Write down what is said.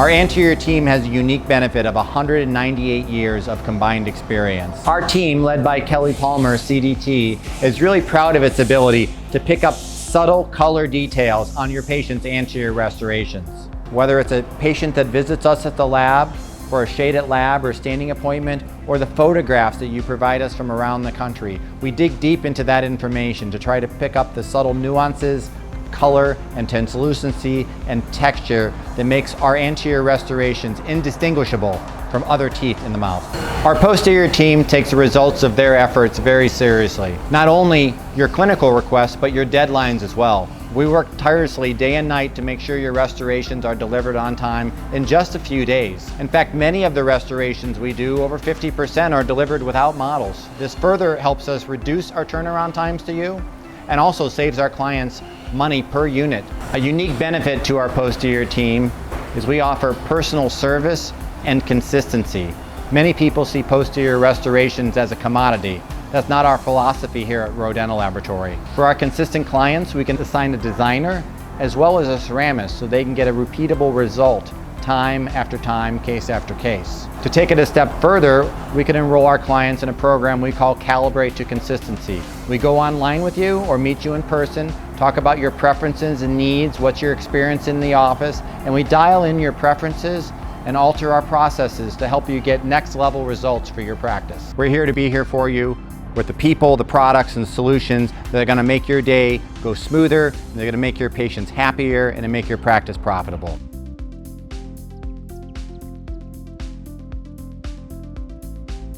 Our anterior team has a unique benefit of 198 years of combined experience. Our team, led by Kelly Palmer CDT, is really proud of its ability to pick up subtle color details on your patient's anterior restorations. Whether it's a patient that visits us at the lab for a shaded lab or standing appointment, or the photographs that you provide us from around the country, we dig deep into that information to try to pick up the subtle nuances, color and translucency and texture that makes our anterior restorations indistinguishable from other teeth in the mouth. Our posterior team takes the results of their efforts very seriously. Not only your clinical requests, but your deadlines as well. We work tirelessly day and night to make sure your restorations are delivered on time in just a few days. In fact, many of the restorations we do, over 50%, are delivered without models. This further helps us reduce our turnaround times to you and also saves our clients money per unit. A unique benefit to our posterior team is we offer personal service and consistency. Many people see posterior restorations as a commodity. That's not our philosophy here at ROE Dental Laboratory. For our consistent clients, we can assign a designer as well as a ceramist so they can get a repeatable result time after time, case after case. To take it a step further, we can enroll our clients in a program we call Calibrate to Consistency. We go online with you or meet you in person, talk about your preferences and needs, what's your experience in the office, and we dial in your preferences and alter our processes to help you get next level results for your practice. We're here to be here for you with the people, the products, and solutions that are going to make your day go smoother, they're going to make your patients happier, and make your practice profitable.